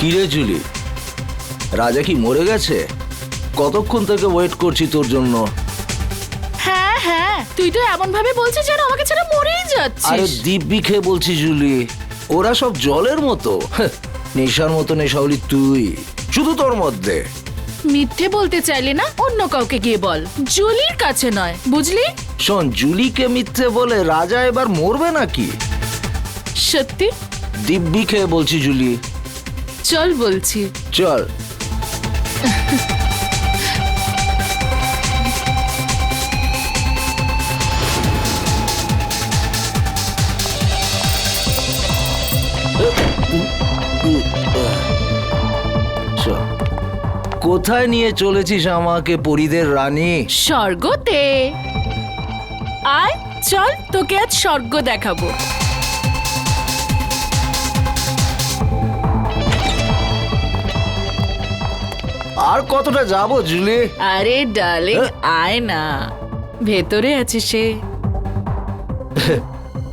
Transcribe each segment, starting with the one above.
কিরে জুলি, রাজা কি মরে গেছে? কতক্ষণ থেকে ওয়েট করছি তোর জন্য। হ্যাঁ হ্যাঁ, তুই তো এমন ভাবে বলছিস যেন আমাকে ছেড়ে মরেই আরে যাচ্ছিস। দিব্যি খেয়ে বলছি জুলি, ওরা সব জলের মতো। নেশার মতো নেশা হলি তুই, শুধু তোর মধ্যে। মিথ্যে বলতে চাইলে না অন্য কাউকে গিয়ে বল, জুলির কাছে নয়, বুঝলি? শোন, জুলিকে মিথ্যে বলে রাজা এবার মরবে নাকি? সত্যি? দিব্যি খেয়ে বলছি জুলি। চল বলছি। চল। চল। কোথায় নিয়ে চলেছিস আমাকে, পরীদের রানী? স্বর্গতে। আয় চল, তোকে আজ স্বর্গ দেখাবো। আর কতটা যাবো জুলি? আরে ডার্লিং, আয় না, ভেতরে আছে সে।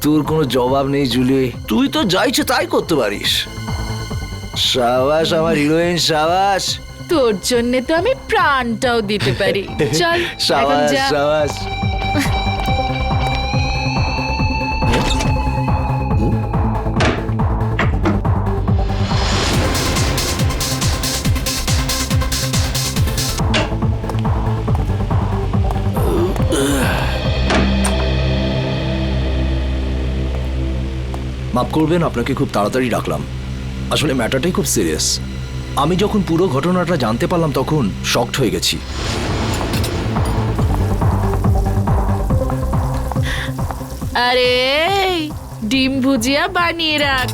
তোর কোনো জবাব নেই জুলি, তুই তো যা ইচ্ছে তাই করতে পারিস। সাবাস আমার হিরোইন, সাবাস। তোর জন্য তো আমি প্রাণটাও দিতে পারি। চল এখন সাবাস যা। সাবাস। মাফ করবেন, আপনাকে খুব তাড়াতাড়ি ডাকলাম। আসলে ম্যাটারটাই খুব সিরিয়াস। আমি যখন পুরো ঘটনাটা জানতে পারলাম তখন শকড হয়ে গেছি। আরে ডিম ভুজিয়া বানিয়ে রাখ।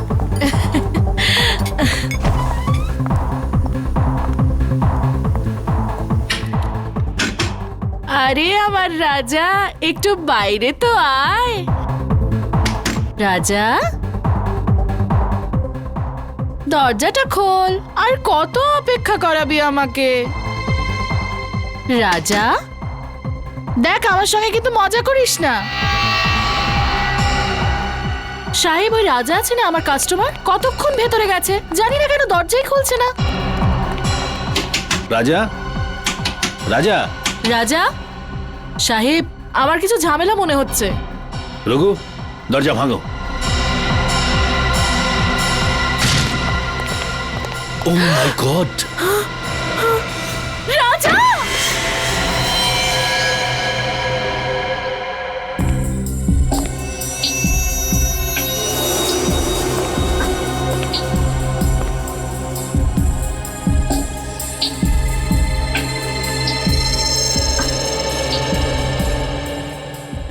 আরে আমার রাজা, একটু বাইরে তো আয়। রাজা, দরজাটা খোল। আর কত অপেক্ষা করাবি আমাকে? রাজা দেখ, আমার সঙ্গে কিন্তু মজা করিস না। সাহেব, ওই রাজা আছে না আমার কাস্টমার, কতক্ষণ ভেতরে গেছে, জানি না কেন দরজাই খুলছে না। রাজা, রাজা, রাজা সাহেব, আমার কিছু ঝামেলা মনে হচ্ছে। রঘু, দরজা ভাঙো। ও মাই গড! রাজা!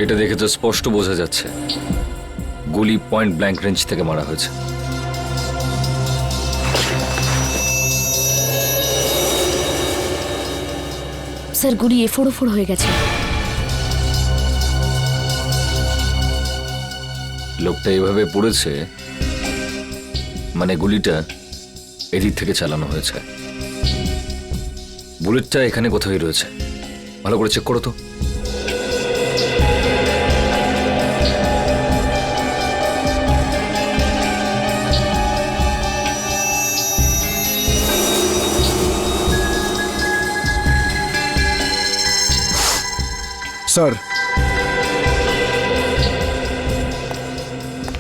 এটা দেখে তো স্পষ্ট বোঝা যাচ্ছে গুলি পয়েন্ট ব্ল্যাঙ্ক রেঞ্জ থেকে মারা হয়েছে। স্যার, গুলি এফোড় হয়ে গেছে। লোকটা এভাবে পড়েছে মানে গুলিটা এদিক থেকে চালানো হয়েছে। বুলেটটা এখানে কোথায় রয়েছে, ভালো করে চেক করো তো। স্যার,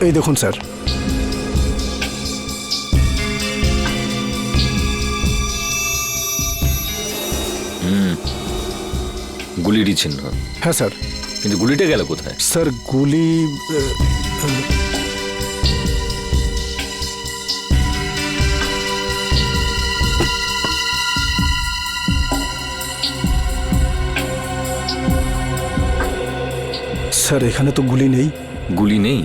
এই দেখুন স্যার। গুলিরই চিহ্ন। হ্যাঁ স্যার। কিন্তু গুলিটা গেল কোথায়? স্যার গুলি স্যার, এখানে তো গুলি নেই। গুলি নেই?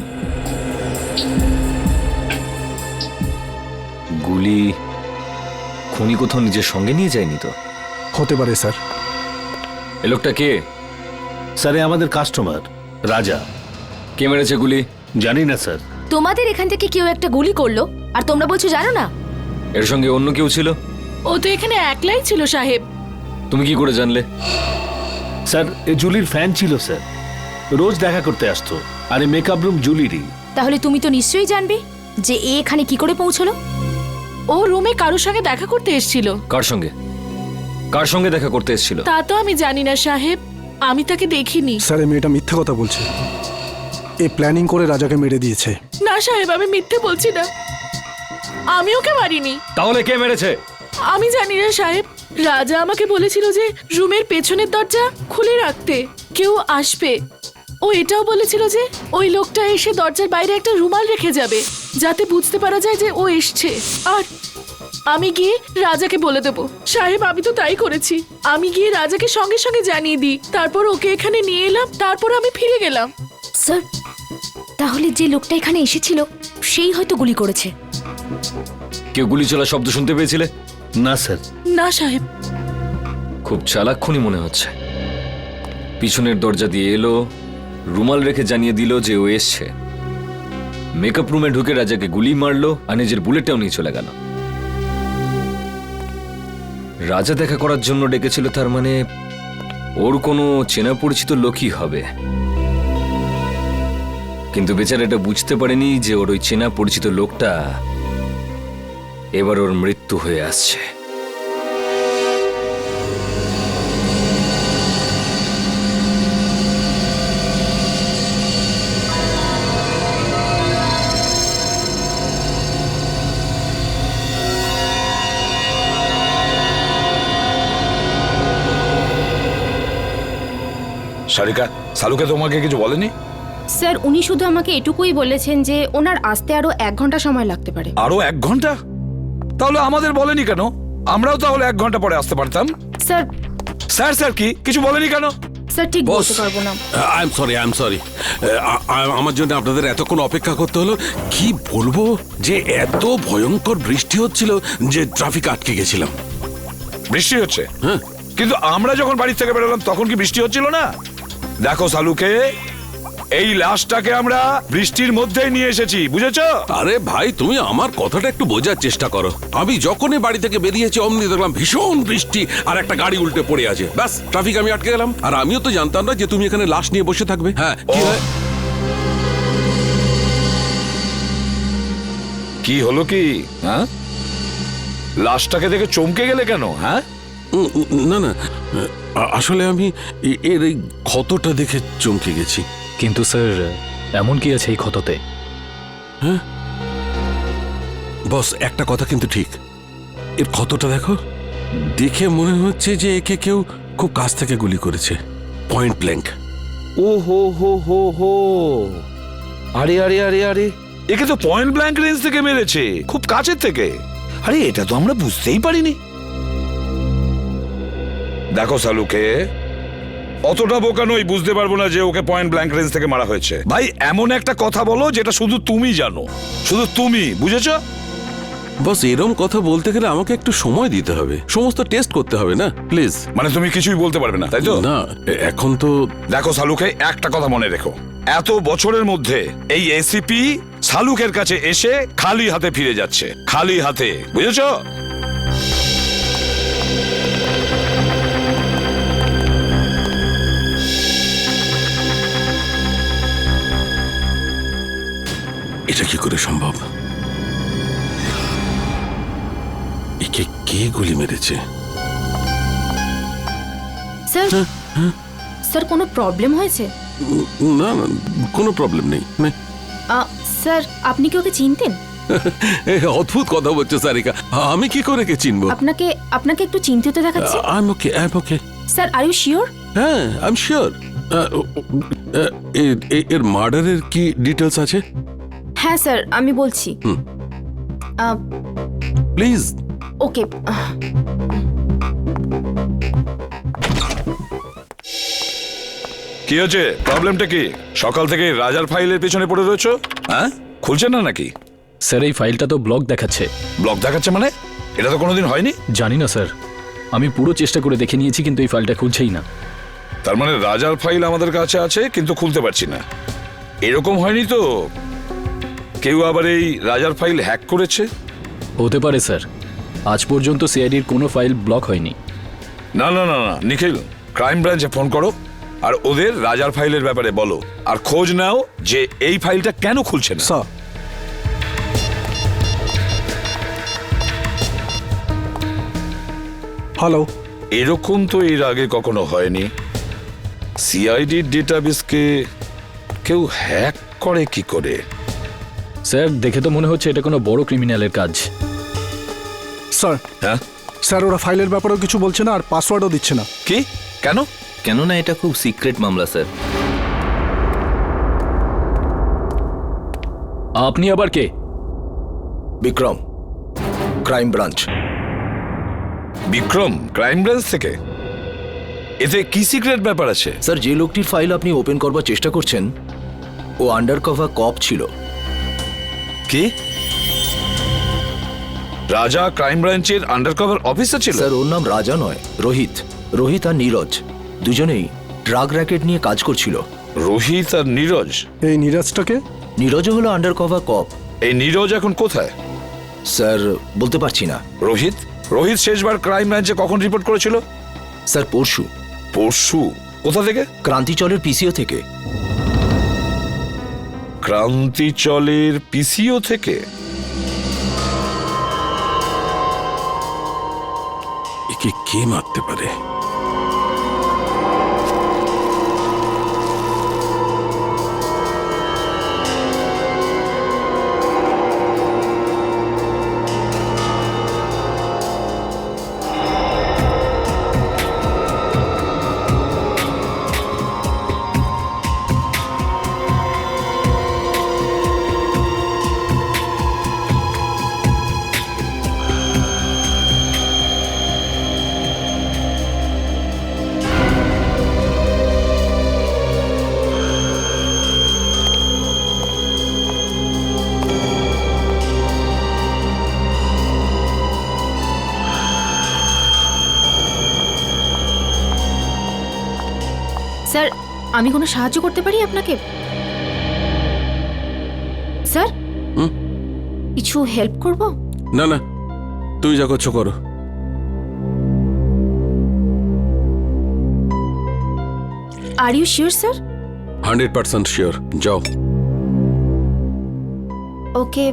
গুলি খুনি কোথাও নিজের সঙ্গে নিয়ে যায়নি তো? হতে পারে স্যার। এ লোকটা কে? স্যার, আমাদের কাস্টমার রাজা। কে মেরেছে গুলি? জানি না স্যার। তোমাদের এখান থেকে কেউ একটা গুলি করলো আর তোমরা বলছো জানো না? এর সঙ্গে অন্য কেউ ছিল? ও তো এখানে একলাই ছিল সাহেব। তুমি কি করে জানলে? স্যার, এ জুলির ফ্যান ছিল স্যার, রোজ দেখা করতে আসতো। আর এই মেকআপ রুম জুলিরই। তাহলে তুমি তো নিশ্চয়ই জানবে যে এ এখানে কি করে পৌঁছলো। ও রুমে কারোর সঙ্গে দেখা করতে এসেছিল। কার সঙ্গে দেখা করতে এসেছিল? তা তো আমি জানি না সাহেব, আমি তাকে দেখিনি। স্যার এই মেয়েটা মিথ্যে কথা বলছে। এ প্ল্যানিং করে রাজাকে মেরে দিয়েছে। না সাহেব, আমি মিথ্যে বলছি না, আমি ওকে মারিনি। তাহলে কে মেরেছে? আমি জানি না সাহেব, রাজা আমাকে বলেছিল যে রুমের পেছনের দরজা খুলে রাখতে, কেউ আসবে। ও এটাও বলেছিল যে ওই লোকটা এসে দরজার বাইরে একটা রুমাল রেখে যাবে, যাতে বুঝতে পারা যায় যে ও এসছে। আর আমি গিয়ে রাজাকে বলে দেবো। সাহেব, আমি তো তাই করেছি। আমি গিয়ে রাজাকে সঙ্গে সঙ্গে জানিয়ে দিই, তারপর ওকে এখানে নিয়ে এলাম, তারপর আমি ফিরে গেলাম। স্যার, তাহলে যে লোকটা এখানে এসেছিল সেই হয়তো গুলি করেছে। কেউ গুলি চলার শব্দ শুনতে পেয়েছিলে? না স্যার। না সাহেব। খুব চালাক্ষণই মনে হচ্ছে। পিছনের দরজা দিয়ে এলো, রুমাল রেখে জানিয়ে দিল যে ও এসছে, মেকআপ রুমে ঢুকে রাজাকে গুলি মারলো আর নিজের বুলেটটাও নিয়ে চলে গেল। রাজা দেখা করার জন্য ডেকেছিল, তার মানে ওর কোনো চেনা পরিচিত লোকই হবে। কিন্তু বেচারা এটা বুঝতে পারেনি যে ওর ওই চেনা পরিচিত লোকটা এবার ওর মৃত্যু হয়ে আসছে। সারিকা, সালুকে তোমাকে কিছু বলেনি? স্যার, উনি শুধু আমাকে এটুকুই বলেছেন যে ওনার আসতে আরো 1 ঘন্টা সময় লাগতে পারে। আরো 1 ঘন্টা? তাহলে আমাদের বলেনি কেন? আমরাও তাহলে 1 ঘন্টা পরে আসতে পারতাম। স্যার, স্যার স্যার কি কিছু বলেনি কেন? স্যার ঠিক বলতে পারবো না। আই এম সরি আমার জন্য আপনাদের এতক্ষণ অপেক্ষা করতে হলো। কি বলবো যে এত ভয়ঙ্কর বৃষ্টি হচ্ছিল যে ট্রাফিক আটকে গেছিলাম। বৃষ্টি হচ্ছে? হ্যাঁ। কিন্তু আমরা যখন বাড়ি থেকে বেরোলাম তখন কি বৃষ্টি হচ্ছিল না? দেখো সালুকে, এই লাশটাকে আমরা বৃষ্টির মধ্যেই নিয়ে এসেছি, বুঝেছো? আরে ভাই, তুমি আমার কথাটা একটু বোঝার চেষ্টা করো। আমি যখনই বাড়ি থেকে বেরিয়েছি অমনি দেখলাম ভীষণ বৃষ্টি আর একটা গাড়ি উল্টে পড়ে আছে। ব্যাস, ট্রাফিক আমি আটকে গেলাম। আর আমিও তো জানতাম না যে তুমি এখানে লাশ নিয়ে বসে থাকবে। হ্যাঁ, কি হয়? কি হলো কি? হ্যাঁ, লাশটাকে দেখে চমকে গেলে কেন? হ্যাঁ, না না, আসলে আমি এর এই ক্ষতটা দেখে চমকে গেছি। কিন্তু স্যার, এমন কি আছে এই ক্ষততে? হ্যাঁ বস, একটা কথা কিন্তু ঠিক। এর ক্ষতটা দেখো, দেখে মনে হচ্ছে যে একে কেউ খুব কাছ থেকে গুলি করেছে, পয়েন্ট ব্ল্যাঙ্ক। ও হো হো হো হো, আরে আরে আরে আরে, একে তো পয়েন্ট ব্ল্যাঙ্ক রেঞ্জ থেকে মেরেছে, খুব কাছের থেকে। আরে এটা তো আমরা বুঝতেই পারিনি। দেখো সালুকে, অতটা বোকা নই, বুঝতে পারবো না যে ওকে পয়েন্ট ব্ল্যাঙ্ক রেঞ্জ থেকে মারা হয়েছে। ভাই, এমন একটা কথা বলো যেটা শুধু তুমি জানো, শুধু তুমি, বুঝেছো? বস, এরম কথা বলতে গেলে আমাকে একটু সময় দিতে হবে, সমস্ত টেস্ট করতে হবে না, প্লিজ। মানে তুমি কিছুই বলতে পারবে না, তাই তো? না, এখন তো দেখো সালুকে, একটা কথা মনে রেখো, এত বছরের মধ্যে এই এসিপি সালুকের কাছে এসে খালি হাতে ফিরে যাচ্ছে, খালি হাতে, বুঝেছো? এটা কি করে সম্ভব? একে কে গুলি মেরেছে? স্যার, স্যার কোনো প্রবলেম হয়েছে? না না, কোনো প্রবলেম নেই। স্যার, আপনি কি ওকে চিনতেন? অদ্ভুত কথা বলছো সারিকা, আমি কি করে কে চিনবো? আপনাকে একটু চিন্তিত দেখাচ্ছে। I am okay. Sir, are you sure? হ্যাঁ, আই এম শিওর। এর মার্ডারের কি ডিটেলস আছে? হ্যাঁ স্যার, আমি বলছি। প্লিজ। ওকে। কি হচ্ছে? প্রবলেমটা কি? সকাল থেকে রাজার ফাইলের পেছনে পড়ে রয়েছো? হ্যাঁ, খুলছে না নাকি? স্যার, এই ফাইলটা তো ব্লক দেখাচ্ছে। ব্লক দেখাচ্ছে মানে? এটা তো কোনোদিন হয়নি। জানি না স্যার, আমি পুরো চেষ্টা করে দেখে নিয়েছি কিন্তু এই ফাইলটা খুলছেই না। তার মানে রাজার ফাইল আমাদের কাছে আছে কিন্তু খুলতে পারছি না, এরকম হয়নি তো? কেউ আবার এই রাজার ফাইল হ্যাক করেছে? হতে পারে স্যার, আজ পর্যন্ত সিআইডির কোনো ফাইল ব্লক হয়নি। না না না না, নিখিল, ক্রাইম ব্রাঞ্চে ফোন করো আর ওদের রাজার ফাইলের ব্যাপারে বলো, আর খোঁজ নাও যে এই ফাইলটা কেন খুলছে না। Sir, hello. এরকম তো এর আগে কখনো হয়নি। সিআইডির ডেটাবেসকে কেউ হ্যাক করে কি করে? স্যার দেখে তো মনে হচ্ছে এটা কোনো বড় ক্রিমিনালের কাজ। স্যার হ্যাঁ, স্যার ওরা ফাইলের ব্যাপারেও কিছু বলছে না আর পাসওয়ার্ডও দিচ্ছে না। কি? কেন? কেননা এটা খুব সিক্রেট মামলা স্যার। আপনি আবার কে? Vikram, crime branch. Vikram, crime branch থেকে? এতে কি সিক্রেট ব্যাপার আছে? স্যার, যে লোকটির ফাইল আপনি ওপেন করবার চেষ্টা করছেন ও আন্ডার কভার কপ ছিল। কি? রাজা ক্রাইম ব্রাঞ্চের আন্ডারকভার অফিসার ছিল? স্যার, ওর নাম রাজা নয়, রোহিত। রোহিত আর নীরজ দুজনেই ড্রাগ র্যাকেট নিয়ে কাজ করছিল। রোহিত আর নীরজ? এই নীরাজটাকে? নীরজও হলো আন্ডার কভার কপ। এই নীরজ এখন কোথায়? স্যার, বলতে পারছি না। রোহিত? রোহিত শেষবার ক্রাইম ব্রাঞ্চে কখন রিপোর্ট করেছিল? স্যার, পরশু। পরশু? কোথা থেকে? ক্রান্তিচলের পিসিও থেকে। ক্রান্তিচলের পিসিও থেকে? একে কে মারতে পারে? স্যার আমি কোনো সাহায্য করতে পারি আপনাকে? স্যার কিছু হেল্প করব? না না, তুমি যা করছো করো। Are you sure sir? 100% sure. যাও। ওকে।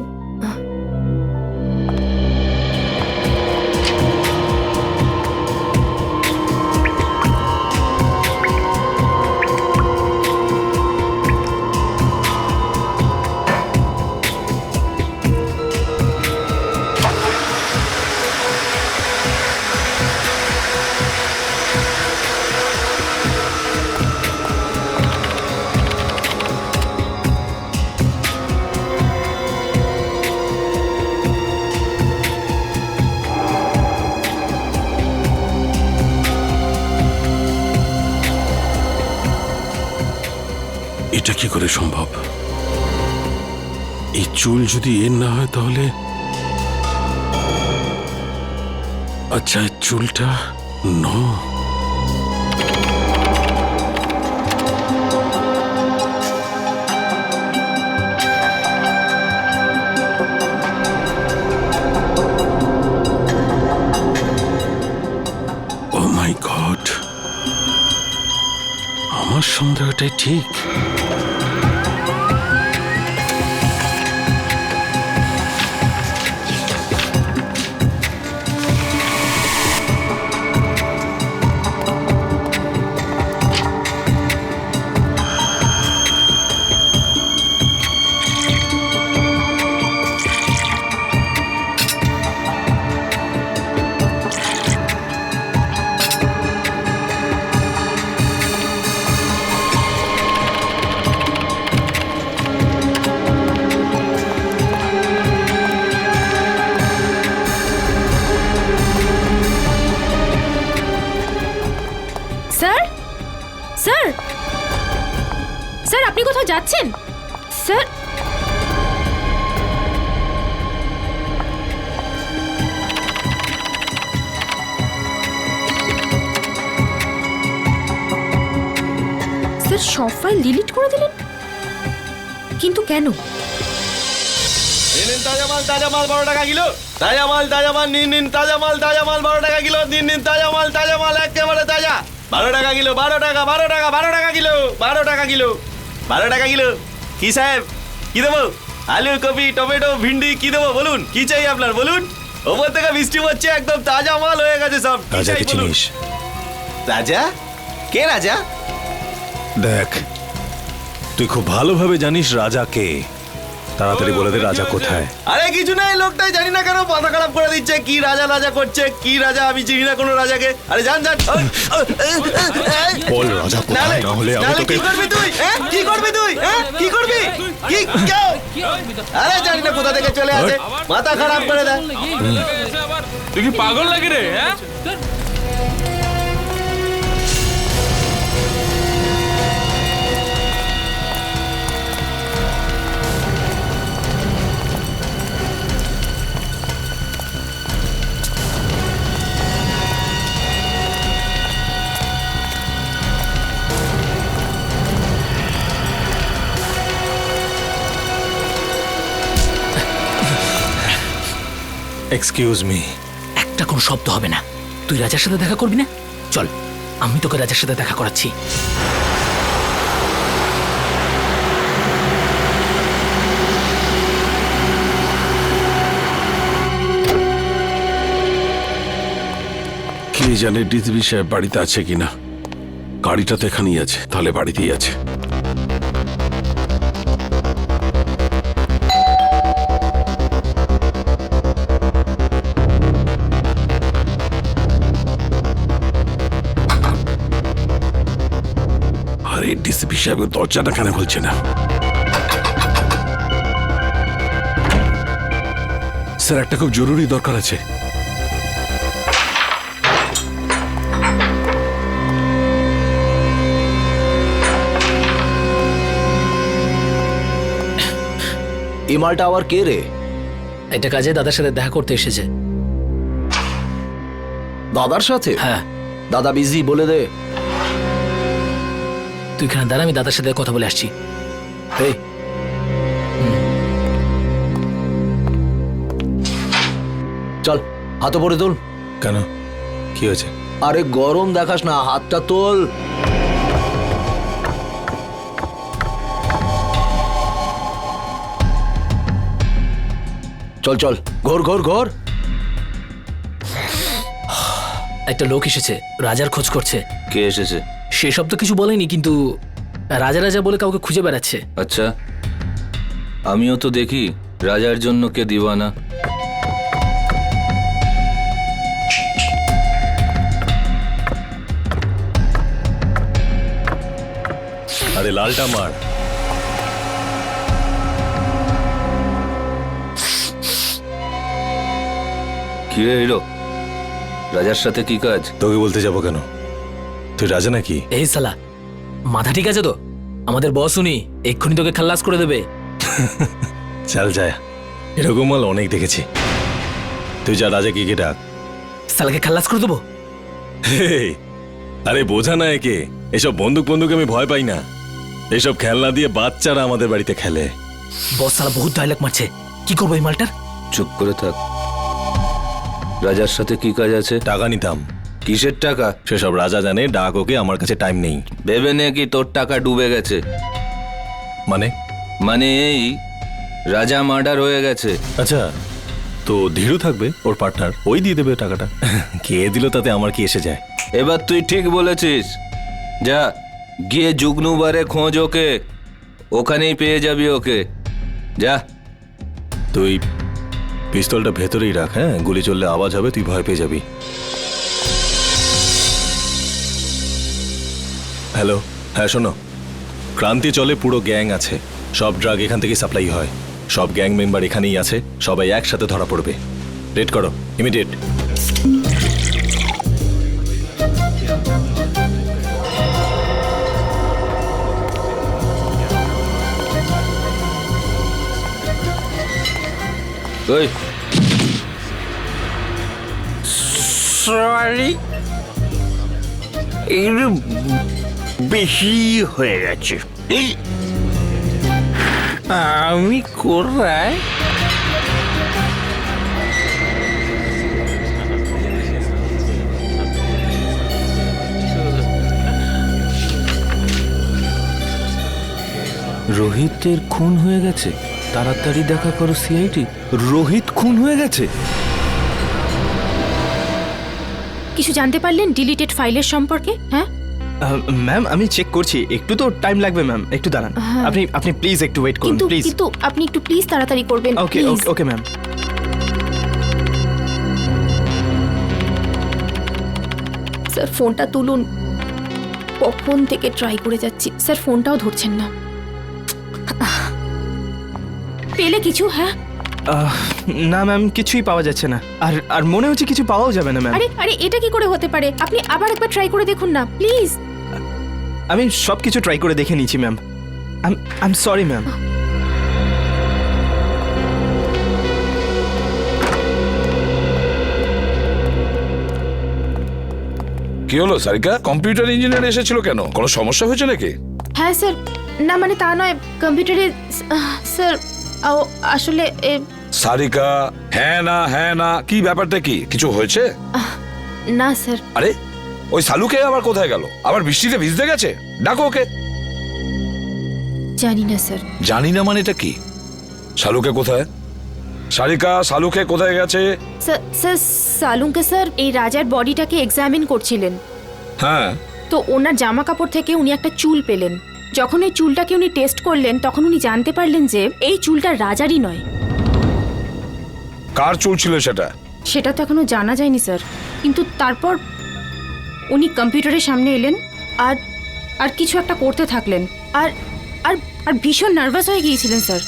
এটা কি করে সম্ভব? এই চুল যদি এর না হয় তাহলে আচ্ছা, এই চুলটা নো। ও মাই গড, আমার সন্দেহটাই ঠিক। স্যার স্যার স্যার আপনি কোথাও যাচ্ছেন? স্যার স্যার সব ফাইল ডিলিট করে দিলেন, কিন্তু কেন? তাজা মাল 12 টাকা কিলো। তাজা মাল নিন তাজা মাল 12 টাকা কিলো। নিন তাজা মাল একেবারে তাজা। 12 টাকা কিলো, 12 টাকা কিলো, 12 টাকা কিলো, 12 টাকা কিলো। কি সাহেব, কি দেবো? আলু, কপি, টমেটো, ভিন্ডি কি দেবো বলুন? কি চাই আপনার বলুন? ওপর থেকে বৃষ্টি পড়ছে, একদম তাজা মাল হয়ে গেছে সব। কি চাই বলুন? রাজা? কে রাজা? দেখ, তুই খুব ভালোভাবে জানিস রাজা কে। তাড়াতাড়ি বলে দে রাজা কোথায়। আরে কিছু না, এই লোকটাই জানি না কেন মাথা খারাপ করে দিচ্ছে। কি রাজা রাজা করছে, কি রাজা, আমি চিনি না কোনো রাজাকে। আরে জান জান। বল রাজা কোথায়, না হলে আমি তোকে। কি করবি তুই? হ্যাঁ কি করবি তুই? হ্যাঁ কি করবি? কি কেউ? আরে জানি না কোথা থেকে চলে আসে, মাথা খারাপ করে দেয়। তুই কি পাগল লাগে রে? হ্যাঁ এক্সকিউজ মি। একটা কোনো শব্দ হবে না। তুই রাজার সাথে দেখা করবি না? চল, আমি তোকে রাজার সাথে দেখা করাচ্ছি। কে জানে ডিসিপি সাহেব বাড়িতে আছে কিনা। গাড়িটা তো এখানেই আছে, তাহলে বাড়িতেই আছে। আরে ডিসিপি সাহেব দরজাটা কেন খুলছে না? স্যার, একটা খুব জরুরি দরকার আছে। এই মালটা আবার কে রে? একটা কাজে দাদার সাথে দেখা করতে এসেছে। দাদার সাথে? হ্যাঁ। দাদা বিজি, বলে দে। তুই এখানে দাঁড়া, আমি দাদার সাথে কথা বলে আসছি। এই, চল হাত পরে তোল। কেন, কি হয়েছে? আরে গরম দেখাস না, হাতটা তোল। চল চল, ঘোর ঘোর ঘোর। একটা লোক এসেছে, রাজার খোঁজ করছে। কে এসেছে? সেসব তো কিছু বলেনি, কিন্তু রাজা রাজা বলে কাউকে খুঁজে বেড়াচ্ছে। আচ্ছা, আমিও তো দেখি রাজার জন্য কে দিওয়ানা। আরে লালটা মার। কি রে হিরো, রাজার সাথে কি কাজ? তোকে বলতে যাবো কেন? তুই রাজা নাকি? এই সালা, মাথা ঠিক আছে তো? আমাদের বস উনি, এক্ষুনি তোকে খাল্লাস করে দেবে। চল যায়, এরকম মাল অনেক দেখেছি। তুই যা রাজা কি ডাক। সালাকে খাল্লাস করে দেবো। হেই, আরে বোঝা না একে, এসব বন্দুক বন্দুক আমি ভয় পাই না। এসব খেলনা দিয়ে বাচ্চারা আমাদের বাড়িতে খেলে। বস সালা বহুত ডায়লগ মারছে, কি করবো এই মালটার? চুপ করে থাক। রাজার সাথে কি কাজ আছে? টাকা নিতাম। কিসের টাকা? সেসব রাজা জানে, ডাক ওকে, আমার কাছে টাইম নেই। ভেবে নে কি তোর টাকা ডুবে গেছে? মানে? মানে এই, রাজা মার্ডার হয়ে গেছে। আচ্ছা, তো ধীরু থাকবে, ওর পার্টনার, ওই দিয়ে দেবে টাকাটা। কে দিল তাতে আমার কি এসে যায়? এবার তুই ঠিক বলেছিস। যা গিয়ে জুগনুবারে খোঁজ ওকে, ওখানেই পেয়ে যাবি ওকে। যা। তুই পিস্তলটা ভেতরেই রাখ, হ্যাঁ? গুলি চললে আওয়াজ হবে, তুই ভয় পেয়ে যাবি। হ্যালো, হ্যাঁ শোনো, ক্রান্তি চলে পুরো গ্যাং আছে, সব ড্রাগ এখান থেকে সাপ্লাই হয়, সব গ্যাং মেম্বার এখানেই আছে, সবাই একসাথে ধরা পড়বে। রেড করো, ইমিডিয়েট। ওই সরি, একটু বেশি হয়ে গেছে। আমি কোথায়? রোহিতের খুন হয়ে গেছে, তাড়াতাড়ি দেখা করো সিআইডি। রোহিত খুন হয়ে গেছে? কিছু জানতে পারলেন ডিলিটেড ফাইলের সম্পর্কে? হ্যাঁ ম্যাম আমি চেক করছি, একটু তো টাইম লাগবে ম্যাম, একটু দাঁড়ান। হ্যাঁ। আপনি প্লিজ একটু ওয়েট করুন কিন্তু প্লিজ। কিন্তু আপনি একটু প্লিজ তাড়াতাড়ি করবেন। ওকে please। Okay okay ma'am. Sir ফোনটা তুলুন, কখন থেকে ট্রাই করে যাচ্ছি, স্যার ফোনটাও ধরছেন না। পেলে কিছু? হ্যাঁ না ম্যাম, কিছুই পাওয়া যাচ্ছে না, আর আর মনে হচ্ছে কিছু পাওয়াও যাবে না ম্যাম। আরে আরে এটা কি করে হতে পারে? আপনি আবার একবার ট্রাই করে দেখুন না প্লিজ। আমি সব কিছু ট্রাই করে দেখে নিয়েছি ma'am. I am sorry ma'am. কি হলো সারিকা, কম্পিউটার ইঞ্জিনিয়ার এসেছিল কেন? কোনো সমস্যা হয়েছে নাকি? হ্যাঁ স্যার, না মানে তা নয়, কম্পিউটারে স্যার আসলে সারিকা, হ্যাঁ না কি ব্যাপারটা কি? কিছু হয়েছে? না স্যার। আরে ওই সালুকে আবার কোথায় গেল? আবার বৃষ্টিতে ভিজতে গেছে? ডাকো ওকে। জানি না স্যার। জানি না মানে এটা কি? শালুকে কোথায়? সারিকা, শালুকে কোথায় গেছে? স্যার সালুকে স্যার এই রাজার বডিটাকে এক্সামিন করছিলেন, হ্যাঁ তো ওনার জামা কাপড় থেকে উনি একটা চুল পেলেন। যখন এই চুলটাকে উনি টেস্ট করলেন তখন উনি জানতে পারলেন যে এই চুলটা রাজারই নয়। কার চুল ছিল সেটা? সেটা তো এখনো জানা যায়নি স্যার, কিন্তু তারপর উনি কম্পিউটারের সামনে এলেন আর আর কিছু একটা করতে থাকলেন, আর আর আর ভীষণ নার্ভাস হয়ে গিয়েছিলেন স্যার,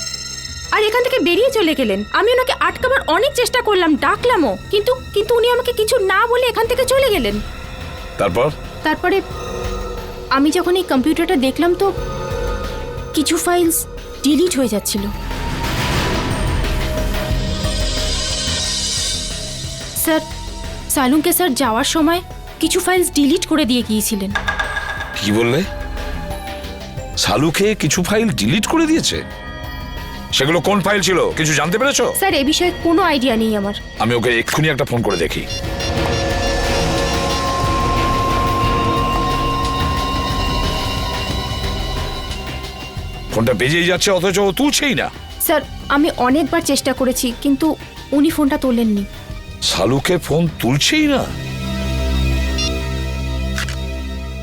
আর এখান থেকে বেরিয়ে চলে গেলেন। আমি ওনাকে আটকাবার অনেক চেষ্টা করলাম, ডাকলামও, কিন্তু কিন্তু উনি আমাকে কিছু না বলে এখান থেকে চলে গেলেন। তারপরে আমি যখন এই কম্পিউটারটা দেখলাম তো কিছু ফাইলস ডিলিট হয়ে যাচ্ছিল। স্যার সালুকে স্যার যাওয়ার সময় কিছু ফাইলস ডিলিট করে দিয়ে গিয়েছিলেন। কি বললে? শালুকে কিছু ফাইল ডিলিট করে দিয়েছে? সেগুলো কোন ফাইল ছিল কিছু জানতে পেরেছো? স্যার এ বিষয়ে কোনো আইডিয়া নেই আমার। আমি ওকে এক্ষুনি একটা ফোন করে দেখি। ফোনটা বেজেই যাচ্ছে অথচ ও তুলছেই না। স্যার আমি অনেকবার চেষ্টা করেছি কিন্তু উনি ফোনটা তোলেননি। শালুকে ফোন তুলছেই না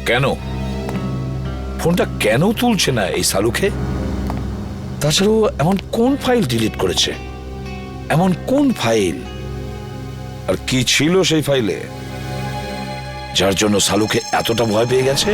কেন? ফোনটা কেন তুলছে না এই শালুকে? তাছাড়াও এমন কোন ফাইল ডিলিট করেছে? এমন কোন ফাইল? আর কি ছিল সেই ফাইলে যার জন্য শালুকে এতটা ভয় পেয়ে গেছে?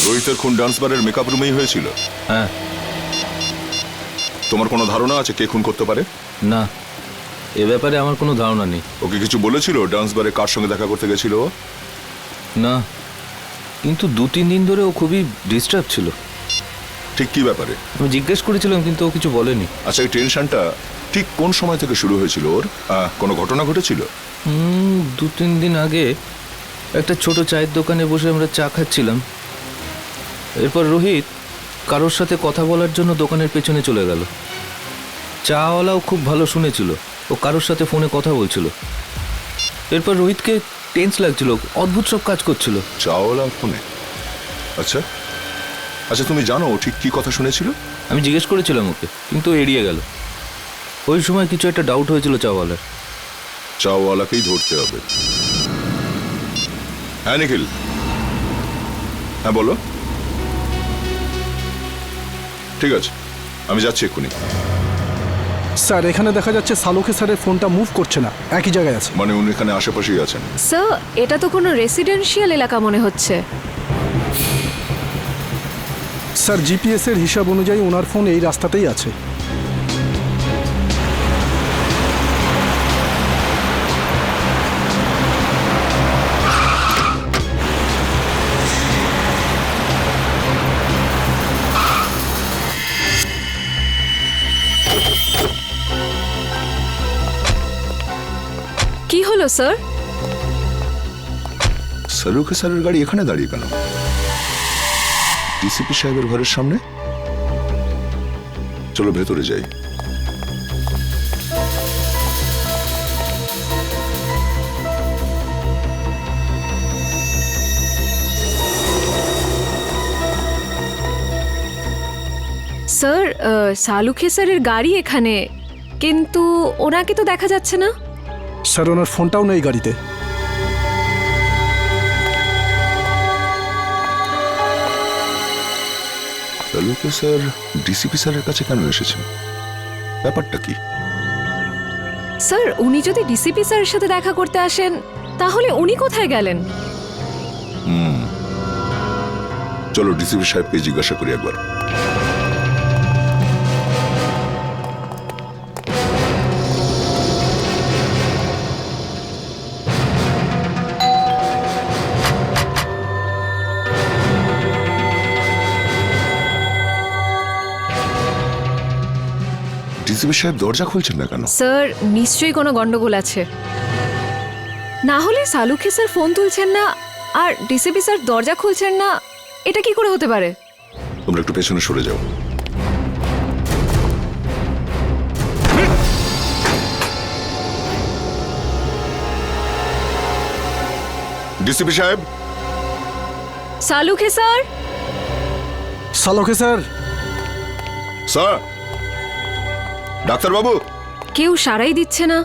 রোহিতের খুন ডান্স বারের মেকআপ রুমেই হয়েছিল? হ্যাঁ। তোমার কোনো ধারণা আছে কে খুন করতে পারে? না, এ ব্যাপারে আমার কোনো ধারণা নেই। ওকে কিছু বলেছিল ডান্স বারে কার সঙ্গে দেখা করতে গেছিল? না, কিন্তু 2-3 দিন ধরে ও খুবই ডিস্টার্ব ছিল। ঠিক কি ব্যাপারে? আমি জিজ্ঞেস করেছিলাম কিন্তু ও কিছু বলেনি। আচ্ছা, এই টেনশনটা ঠিক কোন সময় থেকে শুরু হয়েছিল ওর? কোনো ঘটনা ঘটেছিল? 2-3 দিন আগে একটা ছোট চায়ের দোকানে বসে আমরা চা খাচ্ছিলাম। এরপর রোহিত কারোর সাথে কথা বলার জন্য দোকানের পেছনে চলে গেল। চাওয়ালাও খুব ভালো শুনেছিল, ও কারোর সাথে ফোনে কথা বলছিল। এরপর রোহিতকে টেন্স লাগছিল, অদ্ভুত সব কাজ করছিল। চাওয়ালা ফোনে? আচ্ছা আচ্ছা, তুমি জানো ও ঠিক কি কথা শুনেছিল? আমি জিজ্ঞেস করেছিলাম ওকে, কিন্তু এড়িয়ে গেল। ওই সময় কিছু একটা ডাউট হয়েছিল চাওয়ালার। চাওয়ালাকেই ধরতে হবে। হ্যাঁ নিখিল, হ্যাঁ বলো। ঠিক আছে, আমি যাচ্ছি এক্ষুনি। স্যার এখানে দেখা যাচ্ছে সালুকে স্যারের ফোনটা মুভ করছে না, একই জায়গায় আছে। মানে উনি এখানে আশেপাশেই আছেন? স্যার এটা তো কোনো রেসিডেন্সিয়াল এলাকা মনে হচ্ছে। স্যার জিপিএস এর হিসাব অনুযায়ী ওনার ফোন এই রাস্তাতেই আছে। হলো স্যার? সালুকে স্যারের গাড়ি এখানে দাঁড়িয়ে কেন? ডিসিপি সাহেবের ঘরের সামনে? চলো ভেতরে যাই। স্যার সালুখে স্যারের গাড়ি এখানে, কিন্তু ওনাকে তো দেখা যাচ্ছে না। স্যার ওনার ফোনটাও নেই গাড়িতে। সালুকে স্যার ডিসিপি স্যারের কাছে কেন এসেছেন? ব্যাপারটা কি? স্যার উনি যদি ডিসিপি স্যারের সাথে দেখা করতে আসেন, তাহলে উনি কোথায় গেলেন? চলো ডিসিপি সাহেবকে জিজ্ঞাসা করি একবার। ডিসিপি সাহেব দরজা খুলছেন না কেন? স্যার নিশ্চয়ই কোনো গন্ডগোল আছে, না হলে সালুখে স্যার ফোন তুলছেন না আর ডিসিপি স্যার দরজা খুলছেন না, এটা কি করে হতে পারে? তোমরা একটু পেছনে সরে যাও। ডিসিপি সাহেব। সালুখে স্যার। সালুখে স্যার। স্যার। ডাক্তারবাবু। কেউ সারাই দিচ্ছে না।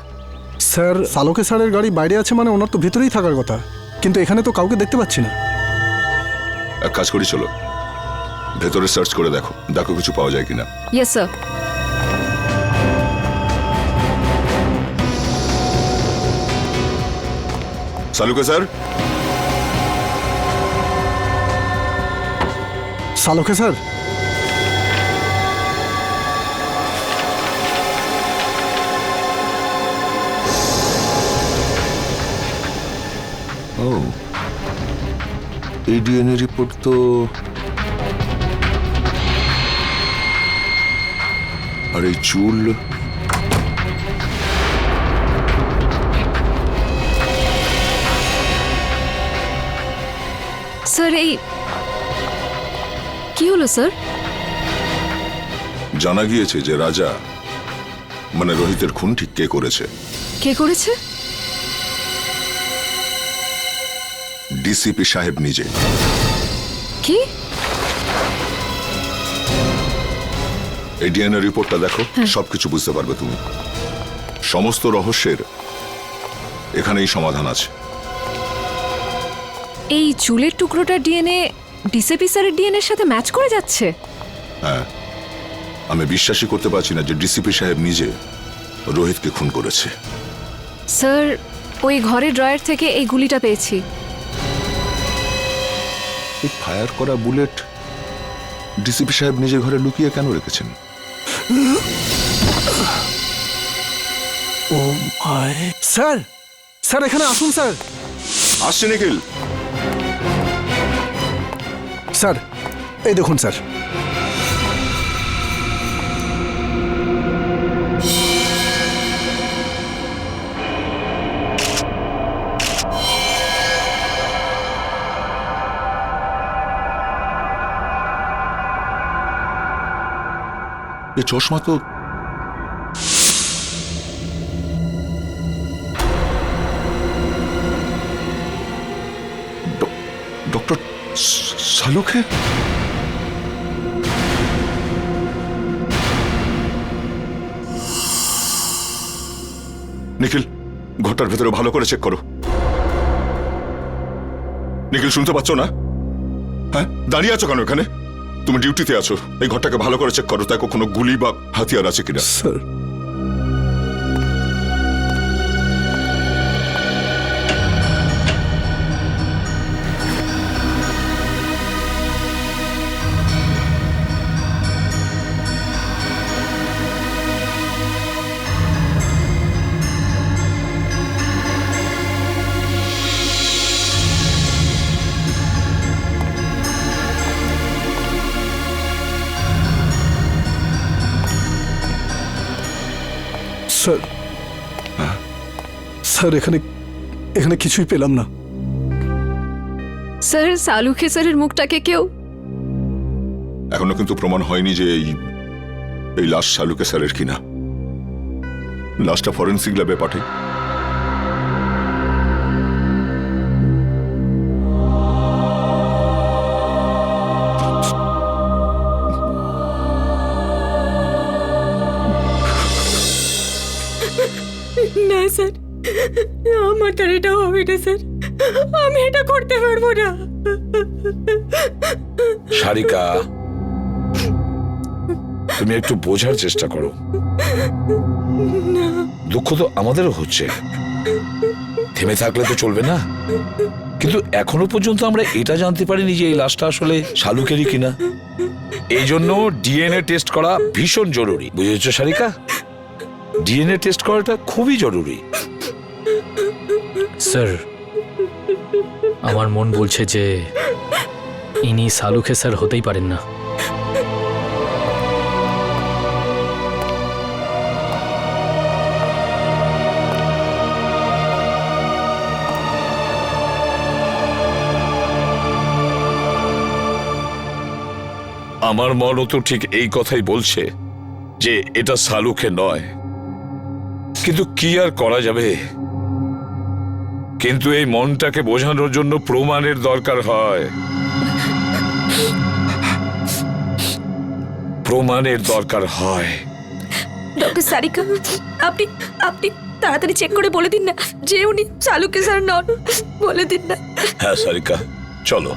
স্যার সালুখে স্যারের গাড়ি বাইরে আছে মানে ওনার তো ভেতরেই থাকার কথা, কিন্তু এখানে তো কাউকে দেখতে পাচ্ছি না। এক কাজ করি, চলো ভেতরে সার্চ করে দেখো, দেখো কিছু পাওয়া যায় কিনা। Yes sir. সালুকে স্যার। সালুখে স্যার। ও, এই ডিএনএ রিপোর্ট তো আর এই চুল, স্যার এই কি হলো স্যার? জানা গিয়েছে যে রাজা মানে রোহিতের খুন ঠিক কে করেছে। কে করেছে? ডিসিপি সাহেব নিজে। কি? এই ডিএনএ রিপোর্টটা দেখো, সবকিছু বুঝতে পারবে তুমি। সমস্ত রহস্যের এখানেই সমাধান আছে। এই চুলের টুকরোটার ডিএনএ ডিসিপি স্যারের ডিএনএর সাথে ম্যাচ করে যাচ্ছে? হ্যাঁ, আমি বিশ্বাসই করতে পারছি না যে ডিসিপি সাহেব নিজে রোহিতকে খুন করেছে। স্যার ওই ঘরের ড্রয়ার থেকে এই গুলিটা পেয়েছি। এই ফায়ার করা বুলেট ডিসিপি সাহেব নিজের ঘরে লুকিয়ে কেন রেখেছেন? ও মাই। স্যার, স্যার এখানে আসুন স্যার। আসছে নিখিল। স্যার এই দেখুন স্যার। এই চশমা তো ডক্টর সালুখে। নিখিল, ঘরটার ভেতরে ভালো করে চেক করো। নিখিল, শুনতে পাচ্ছ না? হ্যাঁ, দাঁড়িয়ে আছো কেন এখানে? তুমি ডিউটিতে আছো, এই ঘরটাকে ভালো করে চেক করো, দেখো কোনো গুলি বা হাতিয়ার আছে কিনা। স্যার স্যার, স্যার এখানে এখানে কিছুই পেলাম না। স্যার সালুখে স্যারের মুখটাকে কেউ এখনো কিন্তু প্রমাণ হয়নি যে এই লাশ শালুকে স্যারের কিনা। লাশটা ফরেন্সিক ল্যাবে পাঠাই। না স্যার, আমার তার এটা হবে না স্যার, আমি এটা করতে পারবো না। সারিকা, তুমি একটু বোঝার চেষ্টা করো। দুঃখ তো আমাদেরও হচ্ছে, থেমে থাকলে তো চলবে না। কিন্তু এখনো পর্যন্ত আমরা এটা জানতে পারিনি যে এই লাশটা আসলে শালুকেরই কিনা। এই জন্য ডিএনএ টেস্ট করা ভীষণ জরুরি, বুঝেছ সারিকা? ডিএনএ টেস্ট করাটা খুবই জরুরি। স্যার আমার মন বলছে যে ইনি সালুখে স্যার হতেই পারেন না। আমার মনও তো ঠিক এই কথাই বলছে যে এটা শালুকে নয়, কিন্তু কি আর করা যাবে। কিন্তু এই মনটাকে বোঝানোর জন্য প্রমাণের দরকার হয়, প্রমাণের দরকার হয়। ডক্টর সারিকা, আপনি আপনি তাড়াতাড়ি চেক করে বলে দিন না যে উনি সালুকে স্যার নন, বলে দিন না। হ্যাঁ সারিকা, চলো।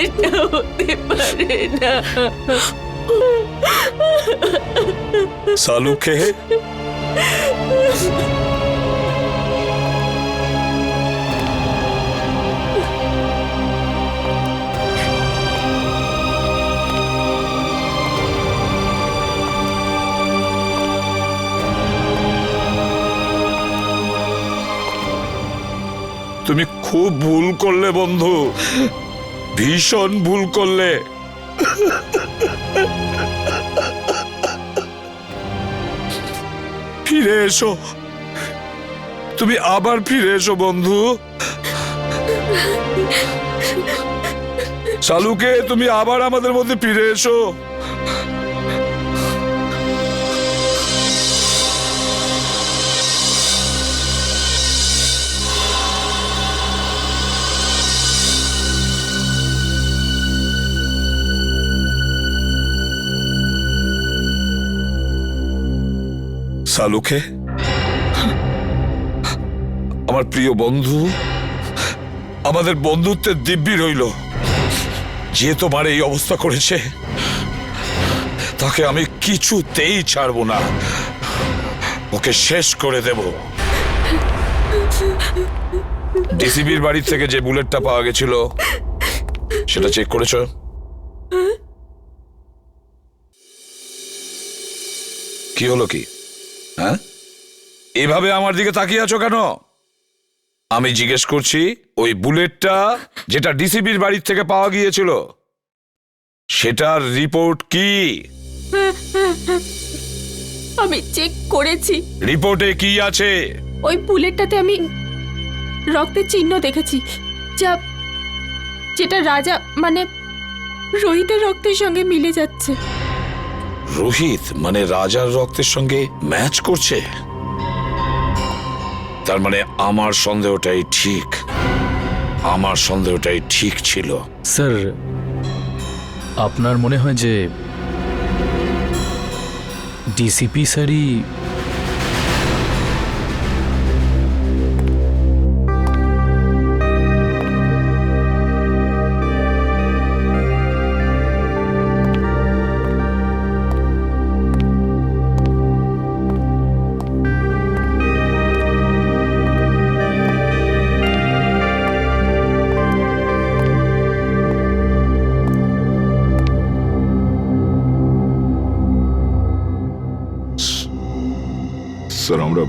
এটা হতে পারে না। শালুকে তুমি খুব ভুল করলে বন্ধু, ভীষণ ভুল করলে। ফিরে এসো, তুমি আবার ফিরে এসো বন্ধু। শালুকে, তুমি আবার আমাদের মধ্যে ফিরে এসো। শালুকে, আমার প্রিয় বন্ধু, আমাদের বন্ধুত্বের দিব্যি রইল। যে তোমার এই অবস্থা করেছে তাকে আমি কিছুতেই ছাড়বো না, ওকে শেষ করে দেব। ডিসিবির বাড়ি থেকে যে বুলেটটা পাওয়া গেছিল সেটা চেক করেছো? কি হলো কি? হ্যাঁ, এভাবে আমার দিকে তাকিয়ে আছো কেন? আমি জিজ্ঞেস করছি, ওই বুলেটটা যেটা ডিসিবির বাড়ির থেকে পাওয়া গিয়েছিল সেটার রিপোর্ট কি? আমি চেক করেছি। রিপোর্টে কি আছে? ওই বুলেটটাতে আমি রক্তের চিহ্ন দেখেছি, যেটা রাজা মানে রোহিতের রক্তের সঙ্গে মিলে যাচ্ছে। রোহিত মানে রাজার রক্তের সঙ্গে ম্যাচ করছে? তার মানে আমার সন্দেহটাই ঠিক, আমার সন্দেহটাই ঠিক ছিল। স্যার আপনার মনে হয় যে ডিসিপি স্যারই স্যার আমরা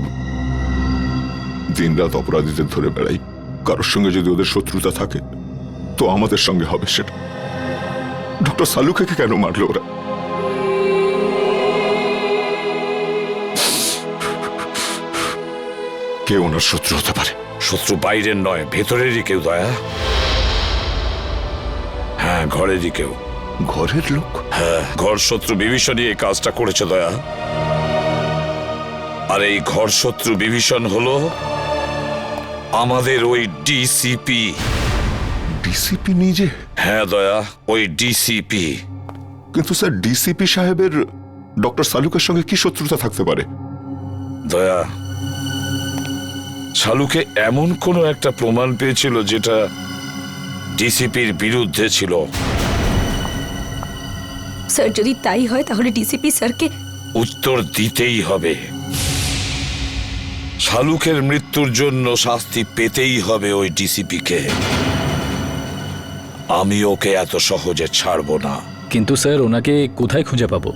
দিনরাত অপরাধীদের ধরে বেড়াই, কারোর সঙ্গে যদি ওদের শত্রুতা থাকে তো আমাদের সঙ্গে হবে সেটা। ডক্টর সালুকে কেন মারলো ওরা? কে ওনার শত্রু হতে পারে? শত্রু বাইরের নয়, ভেতরেরই কেউ দয়া। হ্যাঁ, ঘরেরই কেউ। ঘরের লোক? হ্যাঁ, ঘর শত্রু বিভীষণই এই কাজটা করেছে দয়া। আর এই ঘর শত্রু বিভীষণ হলো আমাদের ওই ডিসিপি। ডিসিপি নিজে? হ্যাঁ দয়া, ওই ডিসিপি। কিন্তু স্যার ডিসিপি সাহেবের ডক্টর সালুকের সঙ্গে কি শত্রুতা থাকতে পারে? দয়া, শালুকে এমন কোনো একটা প্রমাণ পেয়েছিল যেটা ডিসিপির বিরুদ্ধে ছিল। স্যার যদি তাই হয় তাহলে ডিসিপি স্যারকে উত্তর দিতেই হবে। শালুকের মৃত্যুর জন্য শাস্তি পেতেই হবে ওই ডিসিপিকে। আমি ওকে এত সহজে ছাড়বো না। কিন্তু স্যার ওনাকে কোথায় খুঁজে পাবো?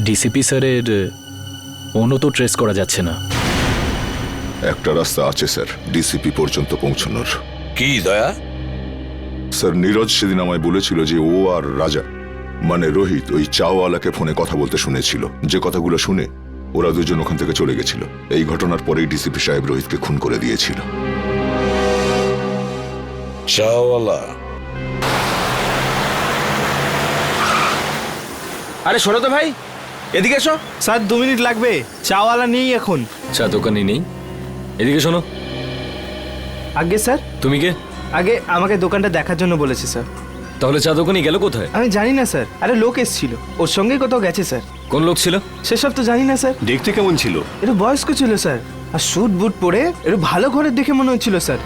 ডিসিপি স্যারের ফোনও তো ট্রেস করা যাচ্ছে না। একটা রাস্তা আছে স্যার ডিসিপি পর্যন্ত পৌঁছানোর। কি দয়া? স্যার নীরজ সেদিন আমায় বলেছিল যে ও আর রাজা মানে রোহিত ওই চাওয়ালাকে ফোনে কথা বলতে শুনেছিল, যে কথাগুলো শুনে ওরা দুজন ওখান থেকে চলে গেছিল। এই ঘটনার পরেই ডিসিপি সাহেব রোহিতকে খুন করে দিয়েছিল। চাওয়ালা? আরে শোনো তো ভাই, এদিকে এসো। স্যার 2 মিনিট লাগবে, চাওয়ালা নেই এখন। চা দোকানে নেই? এদিকে শোনো। আগে স্যার? তুমি কে? আগে আমাকে দোকানটা দেখার জন্য বলেছে স্যার। তাহলে চা দোকানে গেল কোথায়? আমি জানি না স্যার। আরে লোক এসেছিল, ওর সঙ্গেই কোথাও গেছে স্যার। কোন লোক ছিল? সেসব তো জানি না স্যার। দেখতে কেমন ছিল? একটু বয়স্ক ছিল স্যার, আর স্যুট বুট পরে একটু ভালো ঘরের দেখে মনে হচ্ছিল স্যার।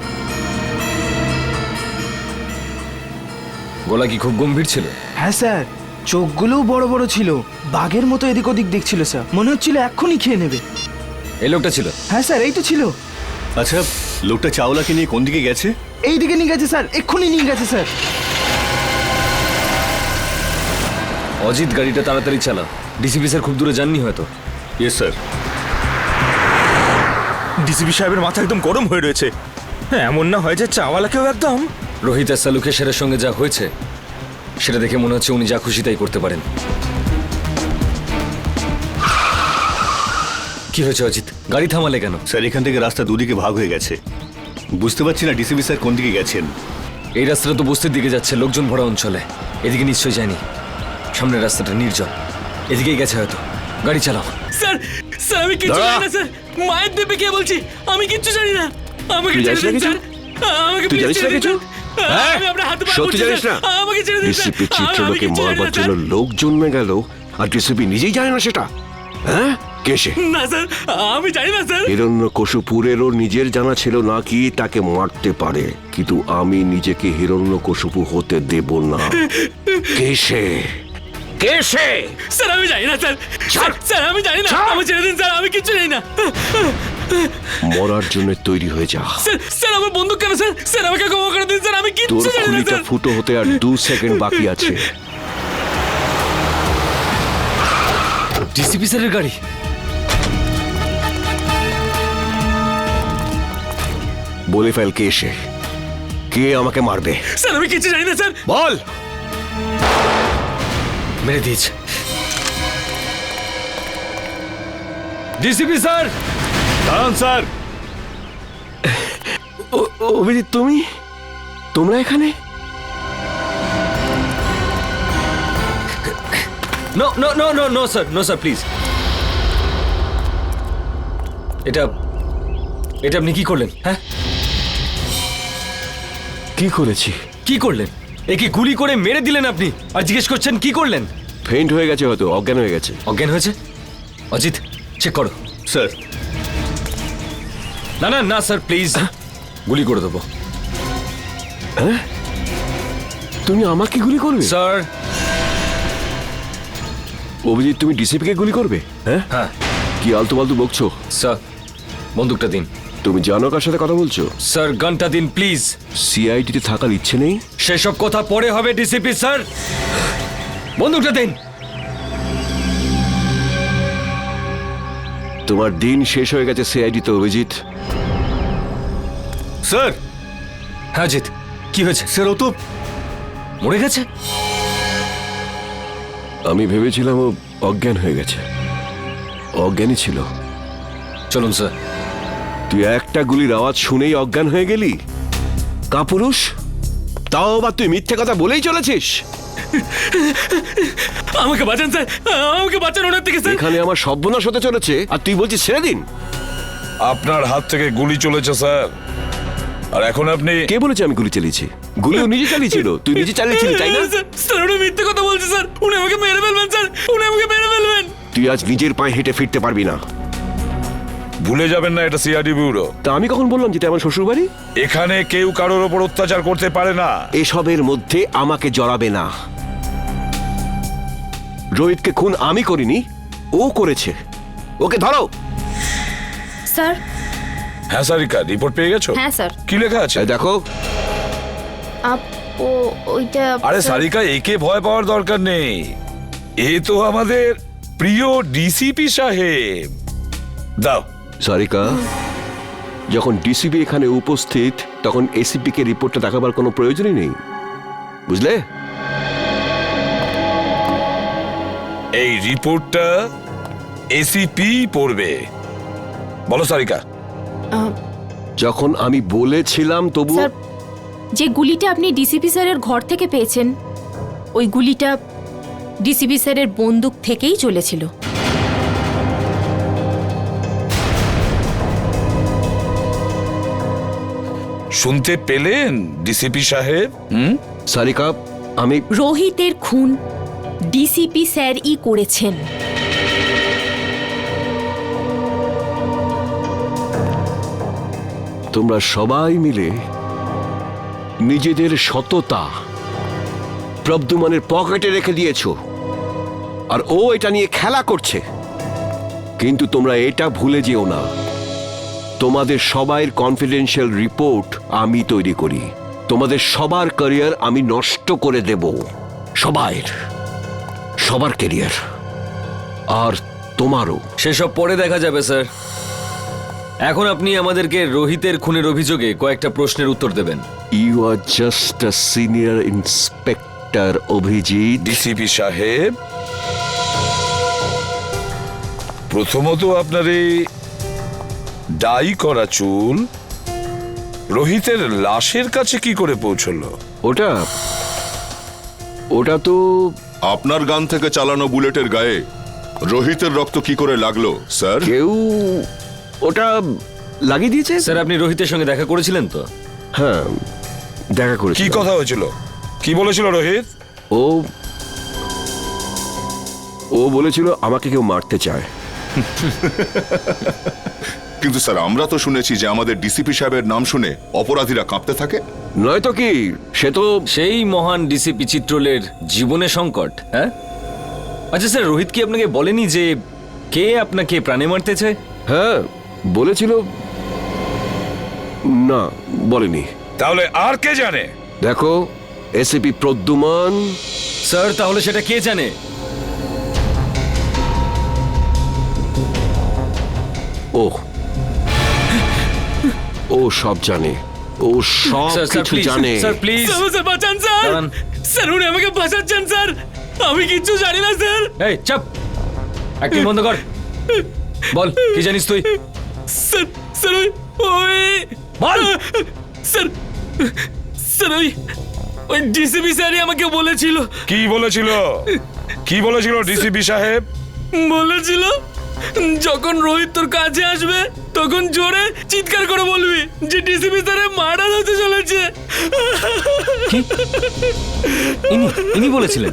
গলা কি খুব গম্ভীর ছিল? হ্যাঁ স্যার, চোখগুলোও বড় বড় ছিল, বাঘের মতো এদিক ওদিক দেখছিল স্যার, মনে হচ্ছিল এক্ষুনি খেয়ে নেবে। এই লোকটা ছিল? হ্যাঁ স্যার, এই তো ছিল। আচ্ছা, লোকটা চাওলাকে নিয়ে কোন দিকে গেছে? এই দিকে নিয়ে গেছে স্যার, এক্ষুনি নিয়ে গেছে স্যার। অজিত গাড়িটা তাড়াতাড়ি চালা, ডিসিপি স্যার খুব দূরে যাননি হয়তো। Yes sir. ডিসিপি সাহেবের মাথা একদম গরম হয়ে রয়েছে। হ্যাঁ, এমন না হয় যে চাওয়ালাকেও একদম। রোহিত আর সালুকের সেরের সঙ্গে যা হয়েছে সেটা দেখে মনে হচ্ছে উনি যা খুশি তাই করতে পারেন। কি হয়েছে অজিত, গাড়ি থামালে কেন? স্যার এখান থেকে রাস্তা দুদিকে ভাগ হয়ে গেছে, বুঝতে পারছি না ডিসিপি স্যার কোন দিকে গেছেন। এই রাস্তাটা তো বস্তির দিকে যাচ্ছে, লোকজন ভরা অঞ্চলে। এদিকে নিশ্চয়ই যায়নি, সামনের রাস্তাটা নির্জন, এদিকেই গেছে হয়তো। গাড়ি চালাও। স্যার স্যার আমি কিচ্ছু জানি না স্যার, মায়ের দেবে কে বলছি, আমি কিচ্ছু জানি না। আমাকে ছেড়ে দিন স্যার, আমাকে তুই জানিস না কিছু? আমি আপনার হাতে পা সত্যি জানিস না? আমাকে ছেড়ে দিন স্যার। ডিসিপি চিত্রলোকে মারবার জন্য লোক জন্মে গেল আর ডিসিপি নিজেই জানে না সেটা? হ্যাঁ, কে সে? না স্যার, আমি জানি না স্যার। হিরণ্যকশিপুরেরও নিজের জানা ছিল না কি তাকে মারতে পারে, কিন্তু আমি নিজেকে হিরণ্যকশিপু হতে দেব না। কে সে? কে সে? স্যার আমি জানি না স্যার, স্যার আমি জানি না, আমাকে ছেড়ে দিন স্যার, আমি কিচ্ছু জানি না। মরার জন্য তৈরি হয়ে যা। স্যার স্যার আমার বন্দুক কেন স্যার? স্যার আমাকে ক্ষমা করে দিন স্যার, আমি তোর কিচ্ছু জানি না খুলিটা স্যার। ফুটো হতে আর 2 সেকেন্ড বাকি আছে। ডিসিপি স্যারের গাড়ি। বলে ফেল কে সে, কে আমাকে মারবে। স্যার আমি কিচ্ছু জানি না স্যার। বল। মেরে দিয়েছে। DCP sir. দাঁড়ান স্যার। অভিজিৎ, তোমরা এখানে? No no no no no sir, no sir please. এটা আপনি কি করলেন? হ্যাঁ, কি করেছি? কি করলেন? একে গুলি করে মেরে দিলেন আপনি, আর জিজ্ঞেস করছেন কি করলেন? ফেইন্ট হয়ে গেছে, হয়তো অজ্ঞান হয়ে গেছে। অজ্ঞান হয়েছে? অজিত চেক করো। স্যার। না না না স্যার প্লিজ, গুলি করে দেবো। হ্যাঁ, তুমি আমাকে গুলি করবে? স্যার। অভিজিৎ, তুমি ডিসিপিকে গুলি করবে? হ্যাঁ হ্যাঁ। কি আলতু ফালতু বকছো? স্যার বন্দুকটা দিন। তুমি জানো কার সাথে কথা বলছো? স্যার গানটা দিন প্লিজ। সিআইডিতে থাকার ইচ্ছে নেই? সেসব কথা পরে হবে ডিসিপি স্যার, বন্দুকটা দিন। তোমার দিন শেষ হয়ে গেছে সিআইডি তো অভিজিৎ। স্যার। হ্যাঁ জিৎ, কি হয়েছে? স্যার ও তো মরে গেছে। আমি ভেবেছিলাম ও অজ্ঞান হয়ে গেছে, অজ্ঞানই ছিল। চলুন স্যার। তুই একটা গুলির আওয়াজ শুনেই অজ্ঞান হয়ে গেলি? কাপুরুষ, তাও আবার তুই মিথ্যে কথা বলেই চলেছিস। আমাকে বাঁচান স্যার, আমাকে বাঁচান ওনার থেকে স্যার। এখানে আমার সর্বনাশ হতে চলেছে আর তুই বলছিস ছেড়ে দিন। আপনার হাত থেকে গুলি চলেছে স্যার, আর এখন আপনি। কে বলেছে আমি গুলি চালিয়েছি? গুলিও নিজে চালিয়েছিল, তুই নিজে চালিয়েছিলি তাই না? স্যার উনি মিথ্যে কথা বলছে স্যার, উনি আমাকে মেরে ফেলবেন স্যার, উনি আমাকে মেরে ফেলবেন। তুই আজ নিজের পায়ে হেঁটে ফিরতে পারবি না। ভুলে যাবেন না এটা সিআইডি ব্যুরো। তা আমি কখন বললাম যেটা আমার শ্বশুর বাড়ি? এখানে কেউ কারোর ওপর অত্যাচার করতে পারে না। এসবের মধ্যে আমাকে জড়াবে না। রোহিতকে খুন আমি করিনি, ও করেছে। ওকে ধরো। স্যার। হ্যাঁ সারিকা, রিপোর্ট পেয়ে গেছো? হ্যাঁ স্যার। কি লেখা আছে দেখো। ওইটা। আরে সারিকা, একে ভয় পাওয়ার দরকার নেই, এ তো আমাদের প্রিয় ডিসিপি সাহেব। দাও। সারিকা, যখন ডিসিপি এখানে উপস্থিত তখন এসিপি কে রিপোর্টটা দেখাবার কোনো প্রয়োজনই নেই, বুঝলে? এই রিপোর্টটা এসিপি পড়বে। বলো সারিকা। যখন আমি বলেছিলাম তবু। স্যার, যে গুলিটা আপনি ডিসিপি স্যারের ঘর থেকে পেয়েছেন ওই গুলিটা ডিসিপি স্যারের বন্দুক থেকেই চলেছিল। শুনতে পেলেন ডিসিপি সাহেব? সারিকা, আমি। রোহিতের খুন ডিসিপি স্যারই করেছেন। তোমরা সবাই মিলে নিজেদের সততা প্রদ্যুম্নের পকেটে রেখে দিয়েছো, আর ও এটা নিয়ে খেলা করছে। কিন্তু তোমরা এটা ভুলে যেও না, তোমাদের সবাইয়ের কনফিডেন্সিয়াল রিপোর্ট আমি তৈরি করি। তোমাদের সবার ক্যারিয়ার আমি নষ্ট করে দেব, সবার ক্যারিয়ার, আর তোমারও। সেসব পরে দেখা যাবে স্যার। এখন আপনি আমাদেরকে রোহিতের খুনের অভিযোগে কয়েকটা প্রশ্নের উত্তর দেবেন। You are just a senior inspector Abhijit. DCP সাহেব, প্রথমত আপনার এই ডাই করা চুল রোহিতের লাশের কাছে কি করে পৌঁছলো? ওটা তো আপনার গান থেকে চালানো বুলেটের গায়ে রোহিতের রক্ত কি করে লাগলো স্যার? কেউ ওটা লাগিয়ে দিয়েছে। স্যার, আপনি রোহিতের সঙ্গে দেখা করেছিলেন তো? হ্যাঁ, দেখা করেছি। কি কথা হয়েছিল? কি বলেছিল রোহিত? ও বলেছিল আমাকে কেউ মারতে চায়। কিন্তু স্যার, আমরা তো শুনেছি যে আমাদের ডিসিপি সাহেবের নাম শুনে অপরাধীরা কাঁপতে থাকে। নয়তো কি, সে তো সেই মহান ডিসিপি চিত্রলের জীবনে সংকট। হ্যাঁ, আচ্ছা স্যার, রোহিত কি আপনাকে বলেনি যে কে আপনাকে প্রাণে মারতে চায়? হ্যাঁ বলেছিল। না, বলেনি। তাহলে আর কে জানে? দেখো, এসিপি প্রদ্যুম্ন। স্যার, তাহলে সেটা কে জানে? ও সব জানে, ও সব কিছু জানে। স্যার প্লিজ, স্যার বাঁচান স্যার। স্যার উনি আমাকে বাঁচাচ্ছেন স্যার, আমি কিচ্ছু জানি না স্যার। এই চুপ, অ্যাক্টিং বন্ধ কর। বল, কি জানিস তুই? স্যার স্যার ওই বল। স্যার ওই ডিসিপি স্যারই আমাকে বলেছিল। কি বলেছিল? কি বলেছিল ডিসিপি সাহেব? বলেছিল যখন রোহিত তোর কাছে আসবে তখন জোরে চিৎকার করে বলবি যে ডিসিপি স্যারের মারা হতে চলেছে। ইনি বলেছিলেন?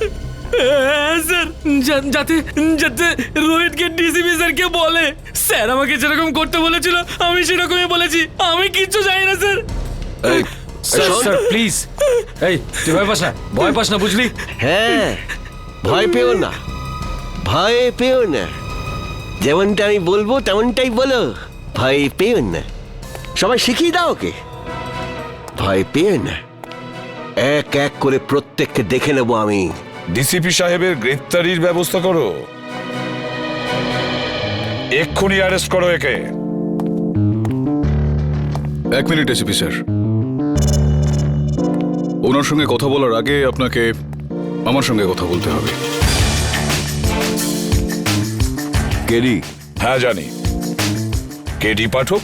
স্যার, যাতে রোহিতকে ডিসিপি স্যারকে বলে। স্যার আমাকে যেরকম করতে বলেছিল আমি সেরকমই বলেছি, আমি কিচ্ছু জানি না স্যার। স্যার প্লিজ, এই তুই ভয় পাস না, বুঝলি? হ্যাঁ, ভয় পেও না, ভয় পেও না। যেমনটা আমি বলবো তেমনটাই বলো, ভয় পেও না। সবাই শিখিয়ে দাও ওকে, ভয় পেও না। এক এক করে প্রত্যেককে দেখে নেবো আমি। ডিসিপি সাহেবের গ্রেফতারির ব্যবস্থা করো। এক্ষুনি অ্যারেস্ট করো একে। 1 মিনিট এসিপি স্যার, ওনার সঙ্গে কথা বলার আগে আপনাকে আমার সঙ্গে কথা বলতে হবে। কেডি? হ্যাঁ জানি, কেডি পাঠক।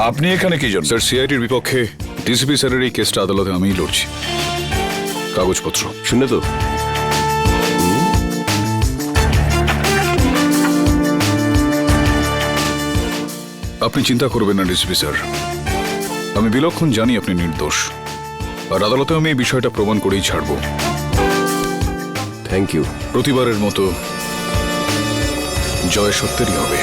আপনি এখানে কি জন্য? স্যার, সিআইডির বিপক্ষে ডিসিপি স্যারের এই কেসটা আদালতে আমিই লড়ছি। কাগজপত্র শুনে তো আপনি চিন্তা করবেন না ডিসিপি স্যার, আমি বিলক্ষণ জানি আপনি নির্দোষ, আর আদালতে আমি এই বিষয়টা প্রমাণ করেই ছাড়ব। Thank you. প্রতিবারের মতো জয় সত্যেরই হবে।